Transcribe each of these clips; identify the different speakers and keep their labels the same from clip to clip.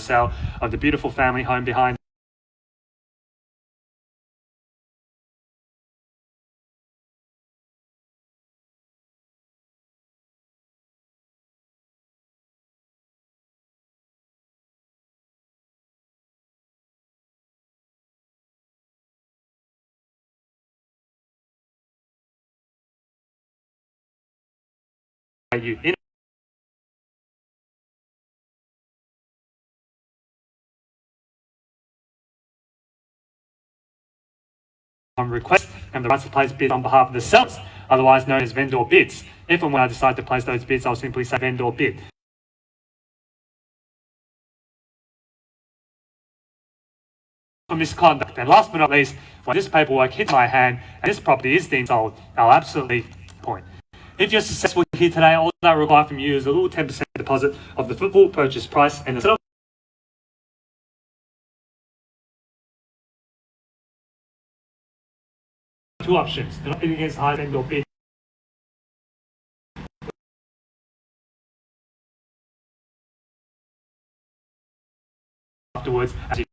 Speaker 1: sale of the beautiful family home behind you. On request, and the right to place bids on behalf of the sellers, otherwise known as vendor bids. If and when I decide to place those bids, I'll simply say vendor bid. For misconduct. And last but not least, when this paperwork hits my hand and this property is deemed sold, I'll absolutely point. If you're successful here today, all I require from you is a little 10% deposit of the full purchase price and the two options. Do not bid against high vendor bid. Afterwards, as you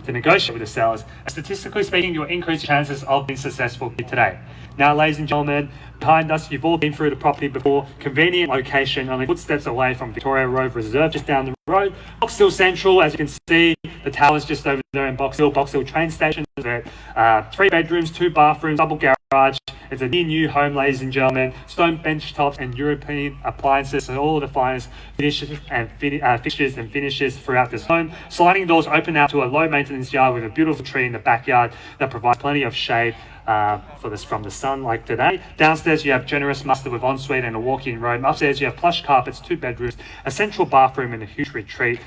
Speaker 1: to negotiate with the sellers. Statistically speaking, you'll increase your chances of being successful here today. Now, ladies and gentlemen, behind us, you've all been through the property before. Convenient location, only footsteps away from Victoria Road Reserve, just down the road. Box Hill Central, as you can see, the tower's just over there in Box Hill train station. 3 bedrooms, 2 bathrooms, double garage. It's a new home, ladies and gentlemen. Stone bench tops and European appliances, and all of the finest finishes and fixtures and finishes throughout this home. Sliding doors open out to a low maintenance yard with a beautiful tree in the backyard that provides plenty of shade from the sun like today. Downstairs you have generous master with ensuite and a walk-in room. Upstairs you have plush carpets, 2 bedrooms, a central bathroom and a huge retreat,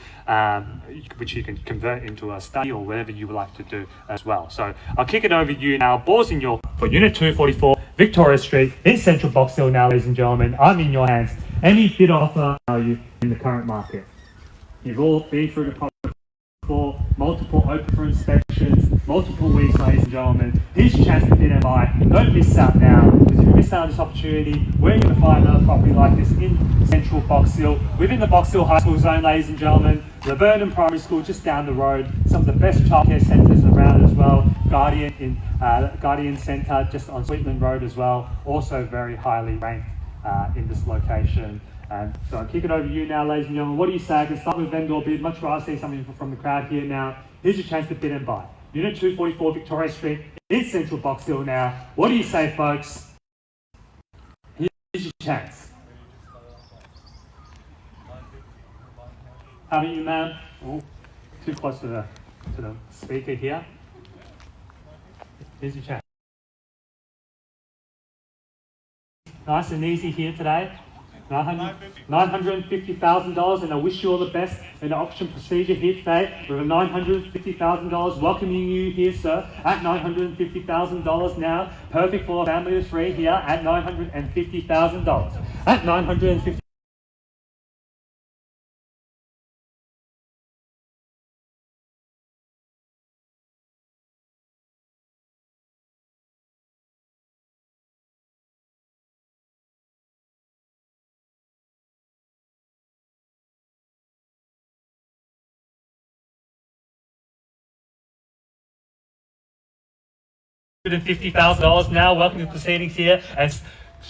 Speaker 1: which you can convert into a study or whatever you would like to do as well. So I'll kick it over to you now. Balls in your for Unit 244 Victoria Street in Central Box Hill now, ladies and gentlemen. I'm in your hands. Any bid offer value in the current market. You've all been through the property before, multiple open for inspections, multiple weeks, ladies and gentlemen. Here's your chance to bid and buy. Don't miss out now, because if you miss out on this opportunity, where are you going to find another property like this in Central Box Hill, within the Box Hill High School zone, ladies and gentlemen. The Vernon Primary School just down the road, some of the best childcare centres around as well. Guardian Centre just on Sweetland Road as well, also very highly ranked in this location. So I'll kick it over to you now, ladies and gentlemen. What do you say? I can start with vendor bid. Much rather see something from the crowd here now. Here's your chance to bid and buy. Unit 244 Victoria Street in Central Box Hill now. What do you say, folks? Here's your chance. How about you, ma'am? Oh, too close to the speaker here. Here's your chance. Nice and easy here today. $950,000, and I wish you all the best in the auction procedure here today with a $950,000, welcoming you here, sir, at $950,000 now. Perfect for a family of 3 here at $950,000. At $950,000. $150,000 now. Welcome to the proceedings here and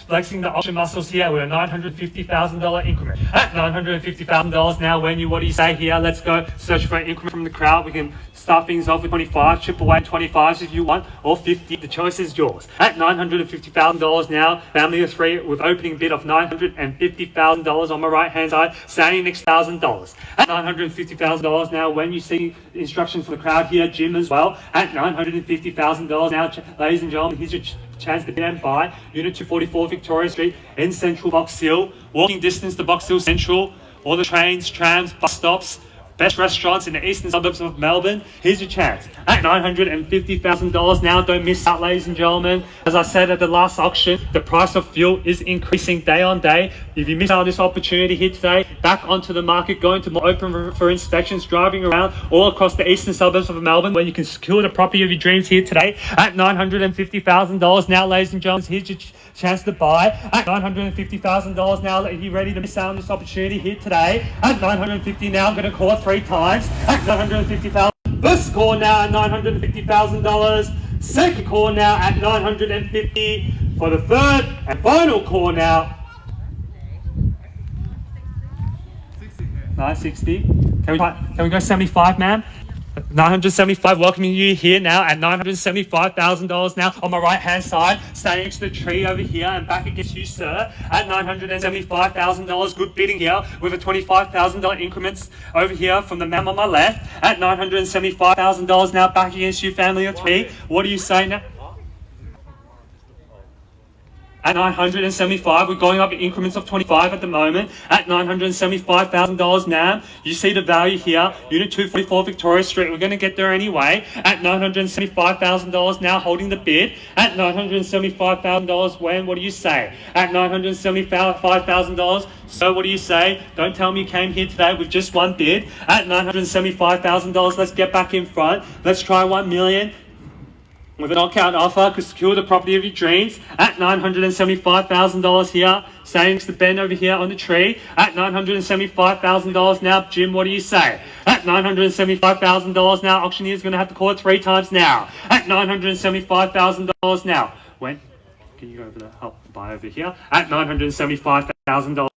Speaker 1: flexing the auction muscles here with a $950,000 increment. At $950,000 now, what do you say here? Let's go search for an increment from the crowd. We can start things off with 25, chip away 25s if you want, or 50. The choice is yours. At $950,000 now, family of 3 with opening bid of $950,000 on my right hand side, standing next $1,000. At $950,000 now, when you see instructions for the crowd here, Jim as well, at $950,000 now, ladies and gentlemen, here's your chance to bid and buy. Unit 244 Victoria Street in Central Box Hill. Walking distance to Box Hill Central. All the trains, trams, bus stops, best restaurants in the eastern suburbs of Melbourne. Here's your chance at $950,000 now. Don't miss out, ladies and gentlemen. As I said at the last auction, the price of fuel is increasing day on day. If you miss out on this opportunity here today, back onto the market, going to more open for inspections, driving around all across the eastern suburbs of Melbourne, where you can secure the property of your dreams here today at $950,000 now, ladies and gentlemen. Here's your chance to buy at $950,000 now. Are you ready to miss out on this opportunity here today at $950,000 now? I'm going to call it 3 times at $950,000. First call now at $950,000. Second call now at $950,000. For the third and final call now, $960. Can we go 75, ma'am? 975, welcoming you here now at $975,000 now on my right hand side, staying next to the tree over here and back against you, sir, at $975,000. Good bidding here with a $25,000 increments over here from the man on my left at $975,000 now, back against you, family of 3. What do you say now? At $975, we're going up in increments of 25 at the moment. At $975,000 now, you see the value here. Unit 244 Victoria Street. We're going to get there anyway. At $975,000 now, holding the bid. At $975,000, when? What do you say? At $975,000. So what do you say? Don't tell me you came here today with just one bid. At $975,000, let's get back in front. Let's try $1 million. With a knockout offer, could secure the property of your dreams at $975,000 here. Staying next to Ben over here on the tree at $975,000 now. Jim, what do you say? At $975,000 now. Auctioneer's going to have to call it 3 times now. At $975,000 now. When? Can you go over there? Oh, buy over here. At $975,000.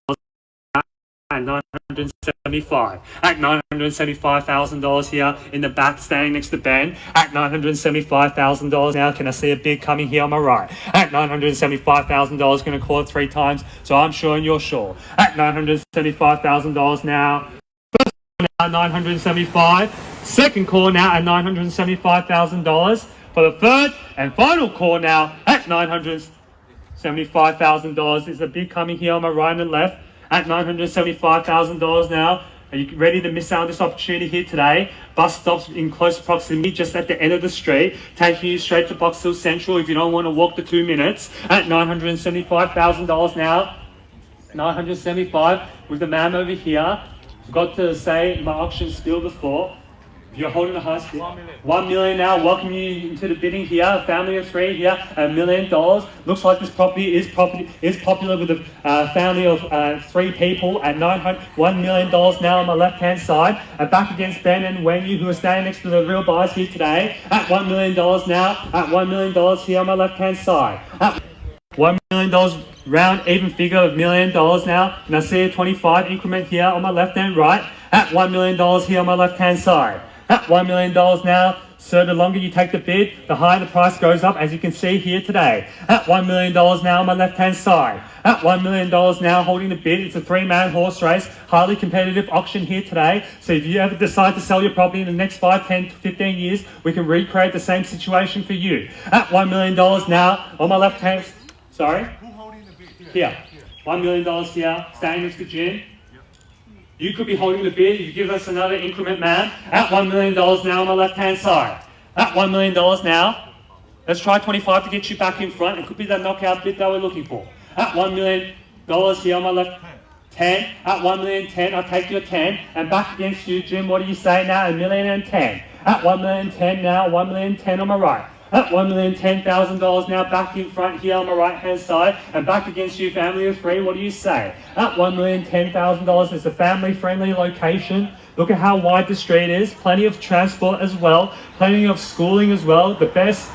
Speaker 1: At $975,000 here in the back, staying next to Ben at $975,000 now. Can I see a bid coming here on my right? At $975,000, going to call it 3 times, so I'm sure and you're sure. At $975,000 now. First call now at $975,000. Second call now at $975,000. For the third and final call now at $975,000. There's a bid coming here on my right and left. At $975,000 now. Are you ready to miss out on this opportunity here today? Bus stops in close proximity just at the end of the street, taking you straight to Box Hill Central if you don't want to walk the 2 minutes. At $975,000 now. $975 with the man over here. Forgot to say my auction spiel before. You're holding a high bid. $1 million now. Welcome you into the bidding here. A family of 3 here. $1 million. Looks like this property is popular with a family of 3 people at $1 million now on my left hand side. And back against Ben and Wenyu, who are standing next to the real buyers here today at $1 million now. At $1 million here on my left hand side. At $1 million, round even figure of $1 million now. And I see a 25 increment here on my left and right. At $1 million here on my left hand side. At $1 million now, sir, the longer you take the bid, the higher the price goes up, as you can see here today. At $1 million now on my left-hand side. At $1 million now, holding the bid. It's a 3-man horse race, highly competitive auction here today. So if you ever decide to sell your property in the next 5, 10, 15 years, we can recreate the same situation for you. At $1 million now, on my left-hand, sorry? Who's holding the bid here? $1 million here, staying next to Jim. You could be holding the bid if you give us another increment, man. At $1 million now on my left-hand side. At $1 million now. Let's try 25 to get you back in front. It could be that knockout bid that we're looking for. At $1 million here on my left. 10. At $1,010,000, I'll take your 10. And back against you, Jim. What do you say now? $1,010,000. At $1,010,000 now. $1,010,000 on my right. At $1,010,000 now, back in front here on my right hand side, and back against you, family of 3. What do you say? At $1,010,000, it's a family friendly location. Look at how wide the street is. Plenty of transport as well. Plenty of schooling as well. The best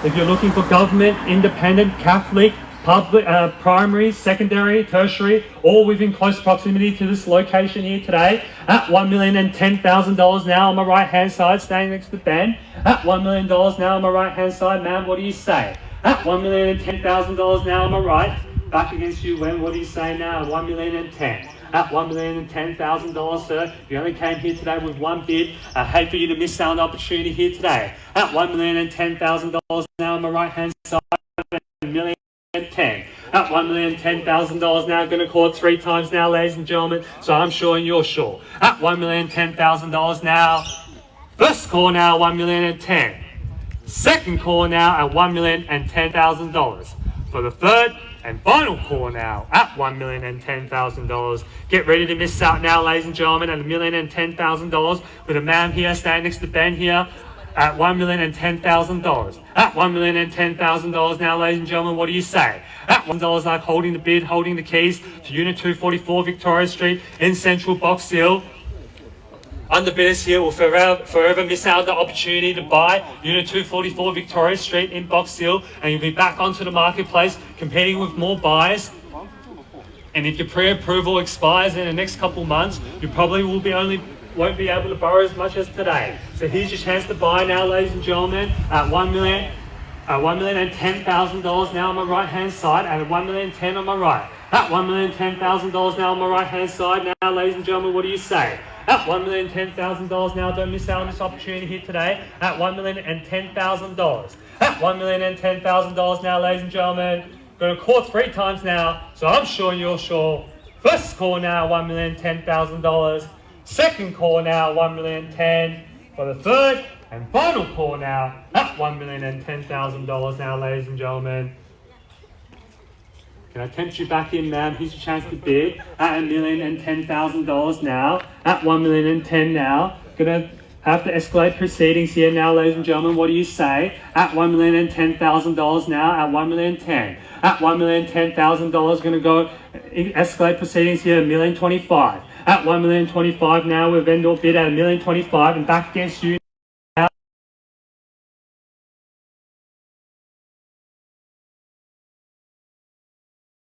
Speaker 1: if you're looking for government, independent, Catholic, public, primary, secondary, tertiary, all within close proximity to this location here today. At $1,010,000 now on my right hand side, staying next to Ben. At $1 million now on my right hand side, ma'am, what do you say? At $1,010,000 now on my right, back against you, Wen, what do you say now? $1,010,000. At $1,010,000, sir, you only came here today with one bid. I hate for you to miss out on the opportunity here today. At $1,010,000 now on my right hand side, $1,010,000. At At $1,010,000 now. Going to call it 3 times now, ladies and gentlemen. So I'm sure and you're sure. At $1,010,000 now. First call now, $1,010,000. Second call now at $1,010,000. For the third and final call now at $1,010,000. Get ready to miss out now, ladies and gentlemen, at $1,010,000 with a man here standing next to Ben here at $1,010,000. At $1,010,000 now, ladies and gentlemen, what do you say? At $1 like holding the bid, holding the keys to Unit 244 Victoria Street in Central Box Hill. Underbidders here will forever miss out the opportunity to buy Unit 244 Victoria Street in Box Hill, and you'll be back onto the marketplace competing with more buyers. And if your pre-approval expires in the next couple of months, you probably won't be able to borrow as much as today. So here's your chance to buy now, ladies and gentlemen, at $1,010,000 now on my right hand side, and at $1,010,000 on my right. At $1,010,000 now on my right hand side now, ladies and gentlemen, what do you say? At $1,010,000 now, don't miss out on this opportunity here today. At $1,010,000. At $1,010,000 now, ladies and gentlemen. Going to call 3 times now, so I'm sure and you're sure. First call now, $1,010,000. Second call now, $1,010,000. For the third and final call now, at $1,010,000 now, ladies and gentlemen. Can I tempt you back in, ma'am? Here's your chance to bid at $1,010,000 now. At $1,010,000 now. Gonna have to escalate proceedings here now, ladies and gentlemen. What do you say? At $1,010,000 now. At $1,010,000. At $1,010,000, gonna go escalate proceedings here at $1,025,000. At $1,025,000 now, we're vendor bid at $1,025,000 and back against you.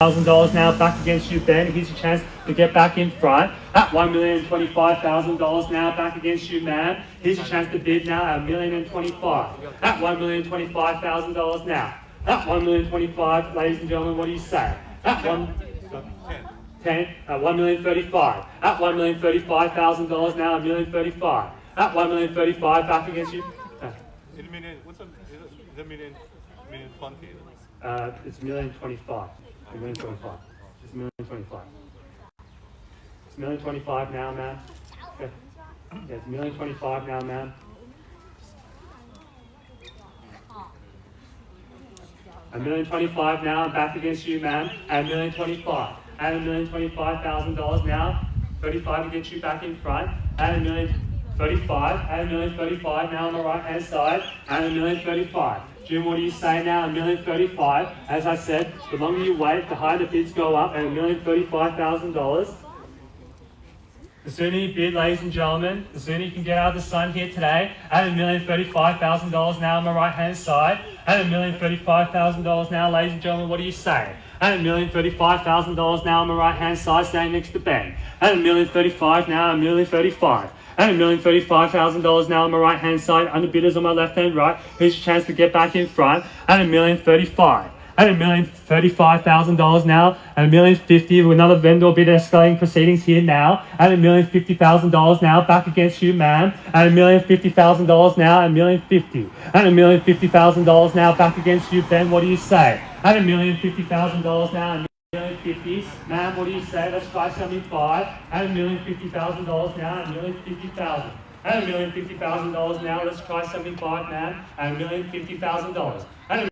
Speaker 1: $1,000 now back against you, Ben. Here's your chance to get back in front. At $1,025,000 now back against you, ma'am. Here's your chance to bid now at $1,025,000. At $1,025,000 now. At $1,025,000, ladies and gentlemen, what do you say? At $1,035,000. At $1,035,000 now, $1,035,000. At $1,035,000 back against you.
Speaker 2: What's a million 20?
Speaker 1: It's $1,025,000. $1,025,000. It's $1,025,000. It's $1,025,000 now, ma'am. Okay. Yeah, it's $1,025,000 now, ma'am. $1,025,000 now, back against you, ma'am. At $1,025,000. At $1,025,000 now. 35 against you back in front. At $1,035,000. At $1,035,000 now on the right hand side. At $1,035,000. Jim, what do you say now? $1,035,000. As I said, the longer you wait, the higher the bids go up at $1,035,000. The sooner you bid, ladies and gentlemen, the sooner you can get out of the sun here today. At $1,035,000 now on the right hand side. At $1,035,000 now, ladies and gentlemen, what do you say? At $1,035,000 now on the right hand side, standing next to Ben. At $1,035,000 now, $1,035,000. At $1,035,000 now on my right hand side, underbidders on my left hand right. Here's your chance to get back in front at $1,035,000. At $1,035,000 now, at $1,050,000 with another vendor bid escalating proceedings here now. At $1,050,000 now, back against you, ma'am. At $1,050,000 now, at $1,050,000. At $1,050,000 now, back against you, Ben. What do you say? At $1,050,000 now. $1,050,000, ma'am, what do you say? Let's try 75. At $1,050,000 now, at $1,050,000. At $1,050,000 now, let's try 75, ma'am. At $1,050,000. At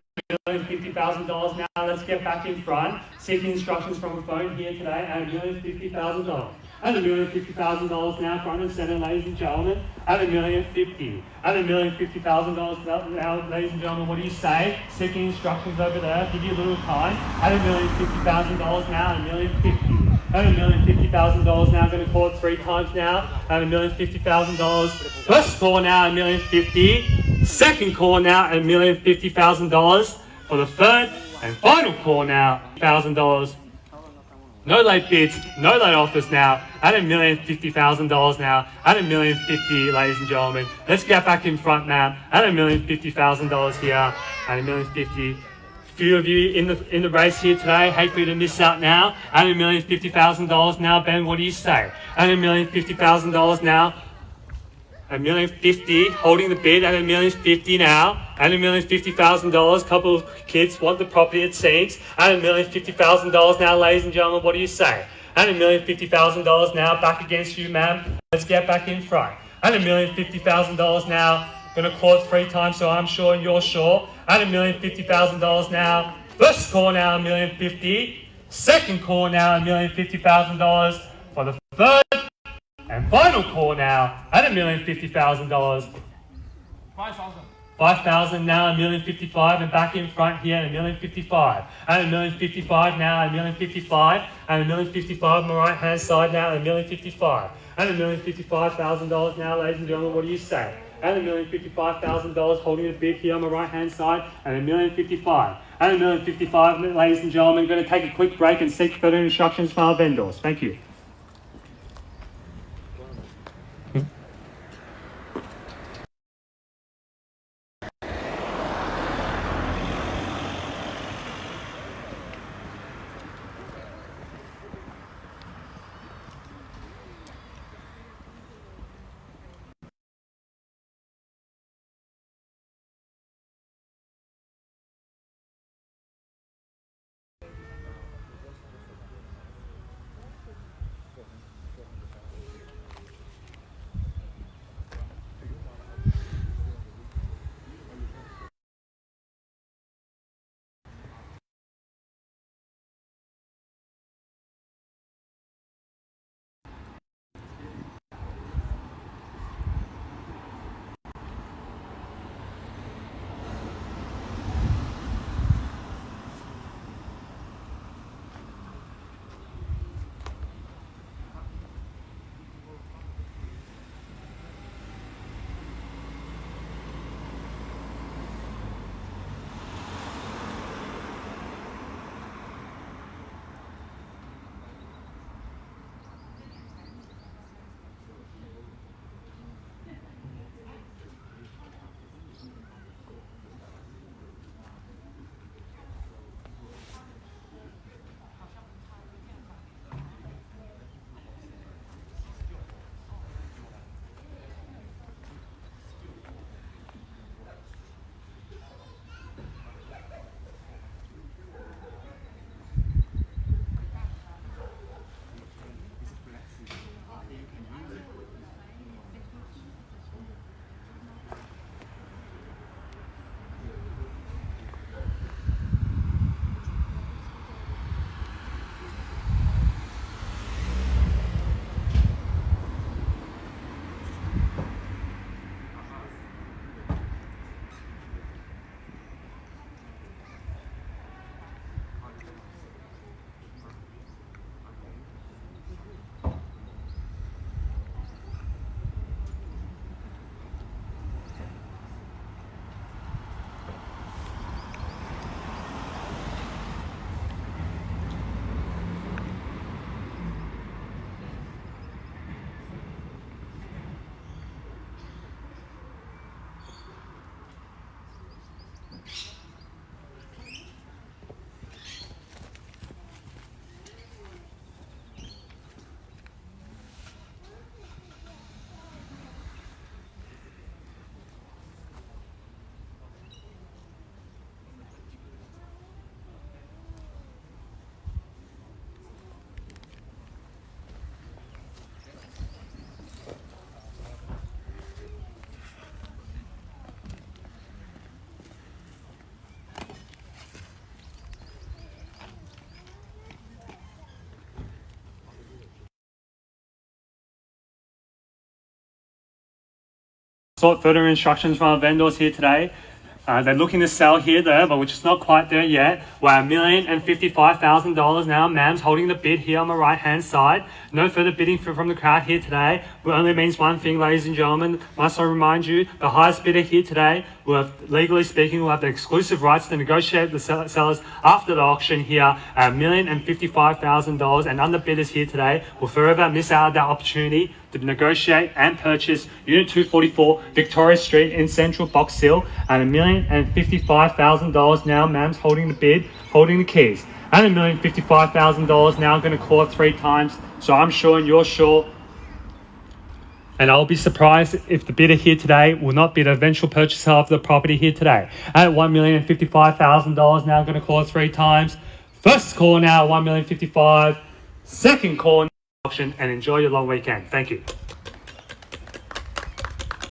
Speaker 1: $1,050,000 now, let's get back in front. Seeking instructions from a phone here today at $1,050,000. At $1,050,000 now, front and center, ladies and gentlemen. At $1,050,000. At $1,050,000 now, ladies and gentlemen, what do you say? Seeking instructions over there. Give you a little time. At $1,050,000 now, at $1,050,000. At $1,050,000 now, going to call it 3 times now. At $1,050,000. First call now at $1,050,000. Second call now at $1,050,000. For the third and final call now, $1,000. No late bids, no late offers now. At $1,050,000 now. At $1,050,000, ladies and gentlemen. Let's get back in front, ma'am. At $1,050,000 here. At $1,050,000. Few of you in the race here today, hate for you to miss out now. At $1,050,000 now, Ben, what do you say? At $1,050,000 now. $1,050,000, holding the bid at $1,050,000 now, and $1,050,000. Couple of kids want the property, it seems, and $1,050,000 now, ladies and gentlemen. What do you say? And $1,050,000 now, back against you, ma'am. Let's get back in front. And $1,050,000 now. Going to call it 3 times, so I'm sure and you're sure. And $1,050,000 now. First call now, $1,050,000. Second call now, $1,050,000. For the third and final call now, at $1,050,000.
Speaker 3: 5,000.
Speaker 1: 5,000 now, $1,055,000, and back in front here at $1,055,000. And $1,055,000 now, $1,055,000, and $1,055,000 on the right hand side now, at $1,055,000. And $1,055,000 now, ladies and gentlemen, what do you say? And $1,055,000 holding the bid here on the right hand side, and $1,055,000. And $1,055,000, ladies and gentlemen, going to take a quick break and seek further instructions from our vendors. Thank you. Sought further instructions from our vendors here today. They're looking to sell here though, but we're just not quite there yet. We're at $1,055,000 now. Ma'am's holding the bid here on the right hand side. No further bidding from the crowd here today. It only means one thing, ladies and gentlemen. Must I remind you, the highest bidder here today will have, legally speaking, will have the exclusive rights to negotiate with the sellers after the auction here at $1,055,000, and underbidders here today will forever miss out on that opportunity to negotiate and purchase Unit 244 Victoria Street in Central Box Hill at $1,055,000 now. Ma'am's holding the bid, holding the keys. And $1,055,000 now. I'm going to call it 3 times, so I'm sure and you're sure. And I'll be surprised if the bidder here today will not be the eventual purchaser of the property here today. At $1,055,000, now I'm going to call it 3 times. First call now, $1,055,000. Second call auction, and enjoy your long weekend. Thank you.